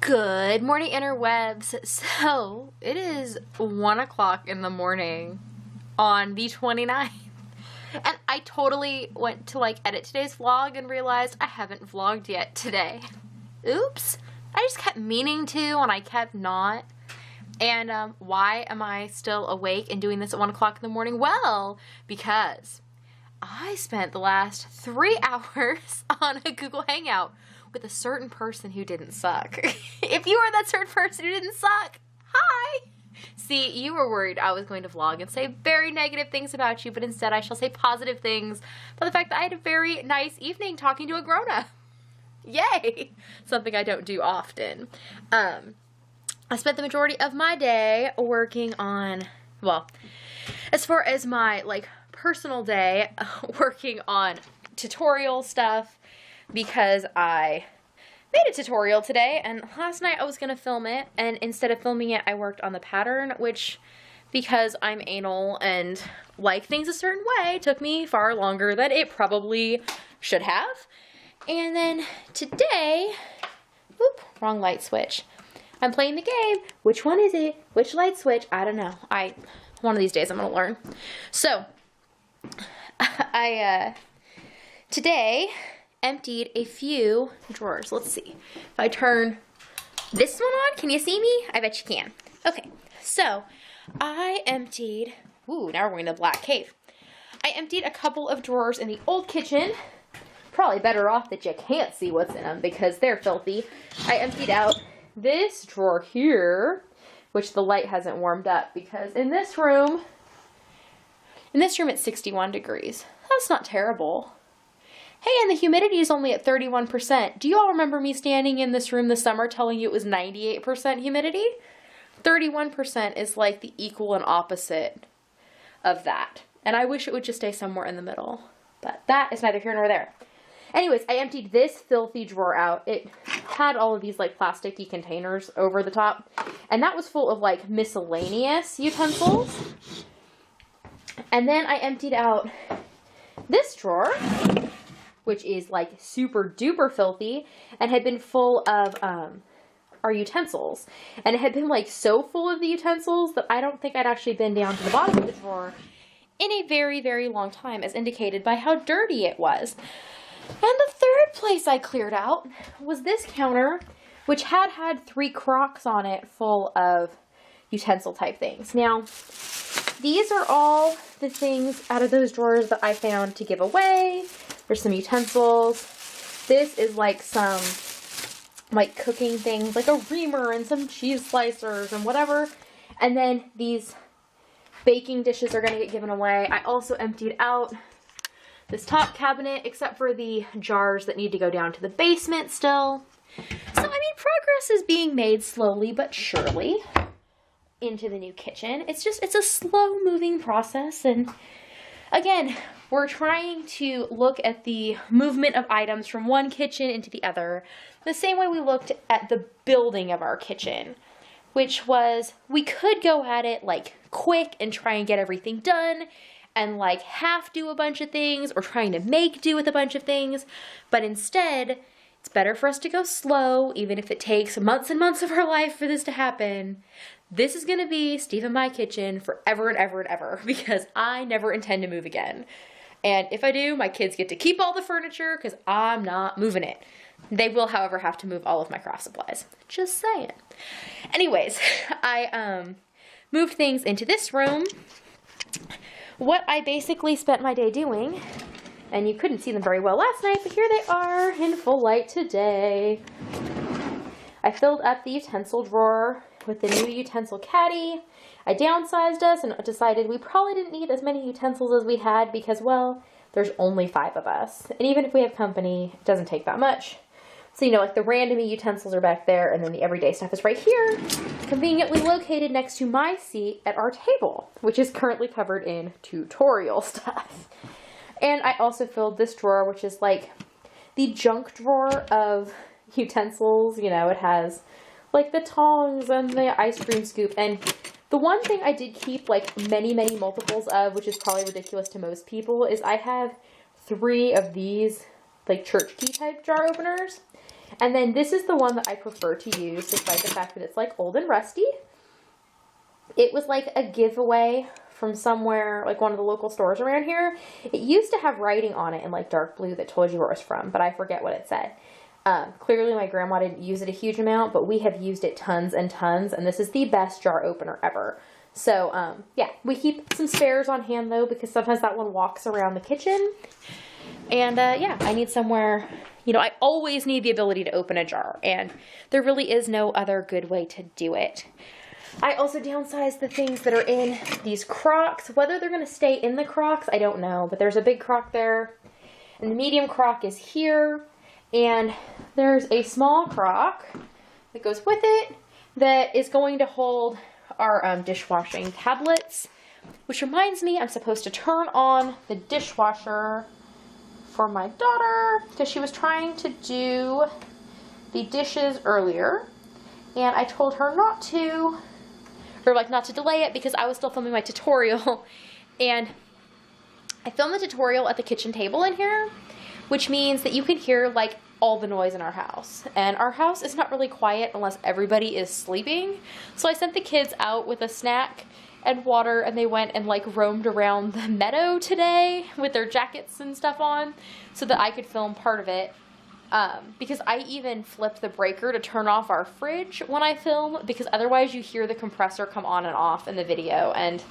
Good morning, interwebs. So it is 1 o'clock in the morning on the 29th, and I totally went to edit today's vlog and realized I haven't vlogged yet today. Oops. I just kept meaning to and I kept not. And why am I still awake and doing this at 1 o'clock in the morning? Well, because I spent the last 3 hours on a Google Hangout with a certain person who didn't suck. If you are that certain person who didn't suck, hi! See, you were worried I was going to vlog and say very negative things about you, but instead I shall say positive things about the fact that I had a very nice evening talking to a grown-up. Yay! Something I don't do often. I spent the majority of my day working on, well, as far as my, personal day, working on tutorial stuff, because I made a tutorial today, and last night I was going to film it, and instead of filming it, I worked on the pattern, which, because I'm anal and like things a certain way, took me far longer than it probably should have. And then today, whoop, wrong light switch. I'm playing the game. Which one is it? Which light switch? I don't know. One of these days I'm going to learn. So, today emptied a few drawers. Let's see. If I turn this one on, can you see me? I bet you can. Okay, so I emptied, ooh, now we're going to the black cave. I emptied a couple of drawers in the old kitchen. Probably better off that you can't see what's in them because they're filthy. I emptied out this drawer here, which the light hasn't warmed up because in this room it's 61 degrees. That's not terrible. Hey, and the humidity is only at 31%. Do you all remember me standing in this room this summer telling you it was 98% humidity? 31% is like the equal and opposite of that. And I wish it would just stay somewhere in the middle. But that is neither here nor there. Anyways, I emptied this filthy drawer out. It had all of these plasticky containers over the top. And that was full of miscellaneous utensils. And then I emptied out this drawer, which is super duper filthy and had been full of our utensils. And it had been so full of the utensils that I don't think I'd actually been down to the bottom of the drawer in a very, very long time, as indicated by how dirty it was. And the third place I cleared out was this counter, which had 3 crocks on it full of utensil type things. Now, these are all the things out of those drawers that I found to give away. There's some utensils. This is some cooking things, like a reamer and some cheese slicers and whatever. And then these baking dishes are going to get given away. I also emptied out this top cabinet, except for the jars that need to go down to the basement still. So, progress is being made slowly but surely into the new kitchen. It's a slow moving process, and again, we're trying to look at the movement of items from one kitchen into the other the same way we looked at the building of our kitchen, which was we could go at it quick and try and get everything done and half do a bunch of things or trying to make do with a bunch of things, but instead it's better for us to go slow, even if it takes months and months of our life for this to happen. This is going to be Steve and my kitchen forever and ever and ever because I never intend to move again. And if I do, my kids get to keep all the furniture because I'm not moving it. They will, however, have to move all of my craft supplies. Just saying. Anyways, I moved things into this room. What I basically spent my day doing, and you couldn't see them very well last night, but here they are in full light today. I filled up the utensil drawer with the new utensil caddy. I downsized us and decided we probably didn't need as many utensils as we had because, well, there's only 5 of us. And even if we have company, it doesn't take that much. So, the random utensils are back there, and then the everyday stuff is right here, conveniently located next to my seat at our table, which is currently covered in tutorial stuff. And I also filled this drawer, which is the junk drawer of utensils. It has the tongs and the ice cream scoop. And the one thing I did keep many, many multiples of, which is probably ridiculous to most people, is I have 3 of these church key type jar openers. And then this is the one that I prefer to use, despite the fact that it's like old and rusty. It was like a giveaway from somewhere, like one of the local stores around here. It used to have writing on it in like dark blue that told you where it was from, but I forget what it said. Clearly my grandma didn't use it a huge amount, but we have used it tons and tons, and this is the best jar opener ever. So, yeah, we keep some spares on hand though, because sometimes that one walks around the kitchen. And, yeah, I need somewhere, you know, I always need the ability to open a jar, and there really is no other good way to do it. I also downsized the things that are in these crocks. Whether they're going to stay in the crocks, I don't know, but there's a big crock there, and the medium crock is here, and there's a small crock that goes with it that is going to hold our dishwashing tablets, which reminds me I'm supposed to turn on the dishwasher for my daughter because she was trying to do the dishes earlier, and I told her not to, or like not to delay it because I was still filming my tutorial. And I filmed the tutorial at the kitchen table in here, which means that you can hear like all the noise in our house, and our house is not really quiet unless everybody is sleeping. So I sent the kids out with a snack and water, and they went and like roamed around the meadow today with their jackets and stuff on so that I could film part of it, because I even flipped the breaker to turn off our fridge when I film, because otherwise you hear the compressor come on and off in the video, and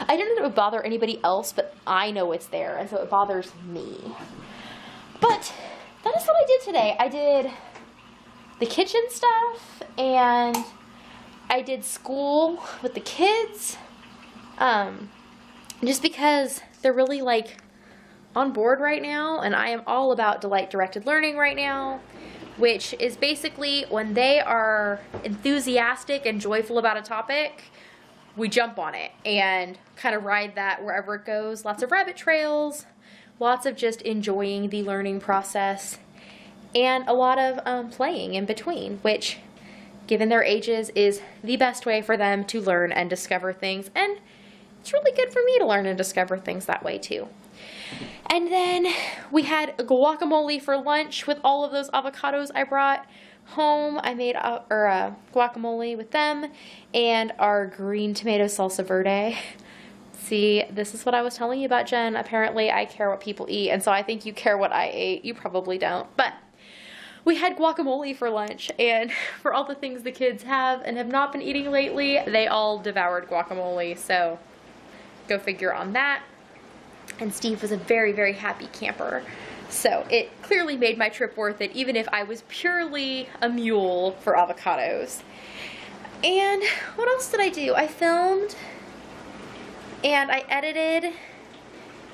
I didn't know it would bother anybody else, but I know it's there, and so it bothers me. But that is what I did today. I did the kitchen stuff, and I did school with the kids, just because they're really like on board right now, and I am all about delight-directed learning right now, which is basically when they are enthusiastic and joyful about a topic, we jump on it and kind of ride that wherever it goes. Lots of rabbit trails, lots of just enjoying the learning process, and a lot of playing in between, which, given their ages, is the best way for them to learn and discover things, and it's really good for me to learn and discover things that way too. And then we had guacamole for lunch with all of those avocados I brought home. I made guacamole with them and our green tomato salsa verde. See, this is what I was telling you about, Jen. Apparently I care what people eat, and so I think you care what I ate. You probably don't, but we had guacamole for lunch, and for all the things the kids have and have not been eating lately, they all devoured guacamole, so go figure on that. And Steve was a very, very happy camper, so it clearly made my trip worth it, even if I was purely a mule for avocados. And what else did I do? I filmed, and I edited,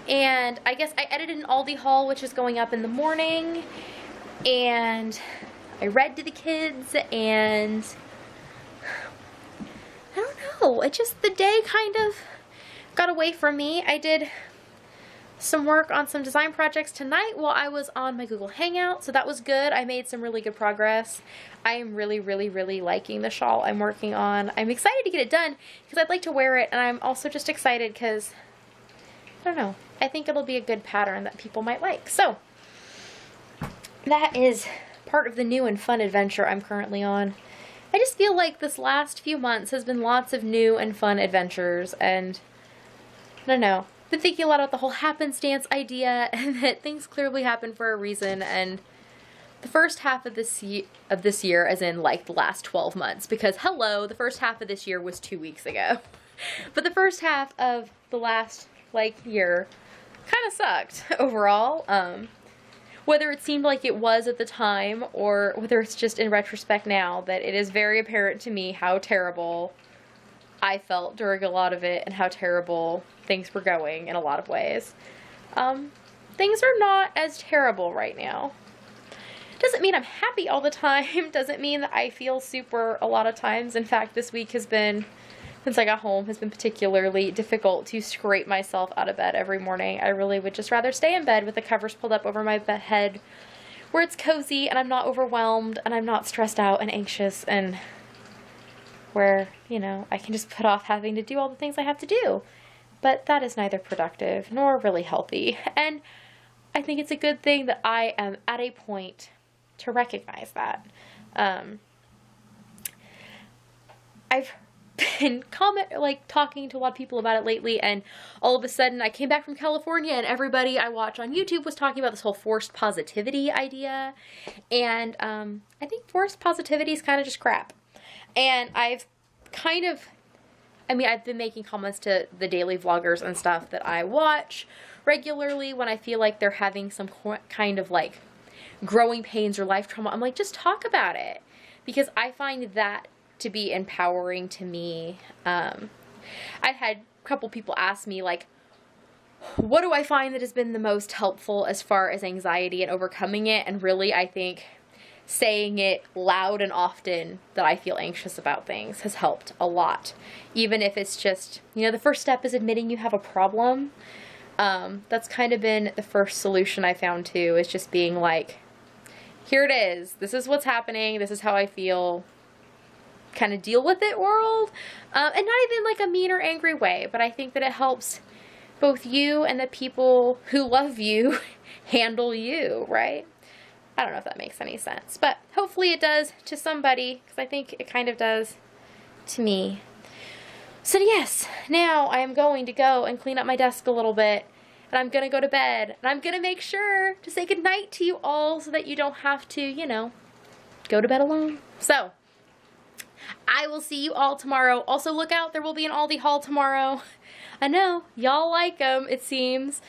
and I guess I edited an Aldi haul, which is going up in the morning, and I read to the kids, and I don't know, it just, the day kind of got away from me. I did some work on some design projects tonight while I was on my Google Hangout, so that was good. I made some really good progress. I am really, really, really liking the shawl I'm working on. I'm excited to get it done because I'd like to wear it, and I'm also just excited because, I don't know, I think it'll be a good pattern that people might like. So that is part of the new and fun adventure I'm currently on. I just feel like this last few months has been lots of new and fun adventures, and I don't know, been thinking a lot about the whole happenstance idea, and that things clearly happen for a reason, and the first half of this year, as in like the last 12 months, because hello, the first half of this year was 2 weeks ago, but the first half of the last like year kind of sucked overall, whether it seemed like it was at the time, or whether it's just in retrospect now that it is very apparent to me how terrible I felt during a lot of it and how terrible things were going in a lot of ways. Things are not as terrible right now. Doesn't mean I'm happy all the time. Doesn't mean that I feel super a lot of times. In fact, this week has been, since I got home, has been particularly difficult to scrape myself out of bed every morning. I really would just rather stay in bed with the covers pulled up over my head, where it's cozy and I'm not overwhelmed and I'm not stressed out and anxious, and where, you know, I can just put off having to do all the things I have to do. But that is neither productive nor really healthy. And I think it's a good thing that I am at a point to recognize that. I've been talking to a lot of people about it lately, and all of a sudden I came back from California and everybody I watch on YouTube was talking about this whole forced positivity idea, and I think forced positivity is kind of just crap. And I've been making comments to the daily vloggers and stuff that I watch regularly when I feel like they're having some kind of like growing pains or life trauma. I'm like, just talk about it, because I find that to be empowering to me. I've had a couple people ask me, like, what do I find that has been the most helpful as far as anxiety and overcoming it? And really, I think saying it loud and often that I feel anxious about things has helped a lot. Even if it's just, you know, the first step is admitting you have a problem. That's kind of been the first solution I found too, is just being like, here it is. This is what's happening. This is how I feel. Kind of deal with it, world. And not even like a mean or angry way, but I think that it helps both you and the people who love you handle you, right? I don't know if that makes any sense, but hopefully it does to somebody, because I think it kind of does to me. So yes, now I am going to go and clean up my desk a little bit, and I'm going to go to bed, and I'm going to make sure to say goodnight to you all so that you don't have to, you know, go to bed alone. So I will see you all tomorrow. Also, look out, there will be an Aldi haul tomorrow. I know, y'all like them, it seems.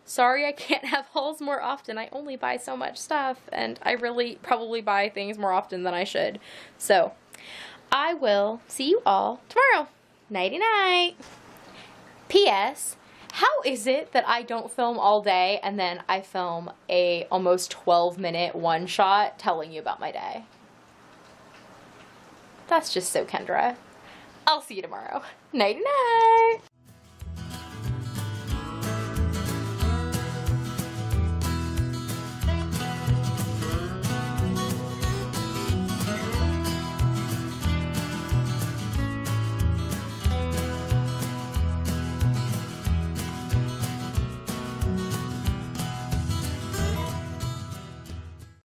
Sorry I can't have hauls more often. I only buy so much stuff, and I really probably buy things more often than I should. So, I will see you all tomorrow. Nighty-night. P.S. How is it that I don't film all day and then I film a almost 12-minute one-shot telling you about my day? That's just so Kendra. I'll see you tomorrow. Nighty-night.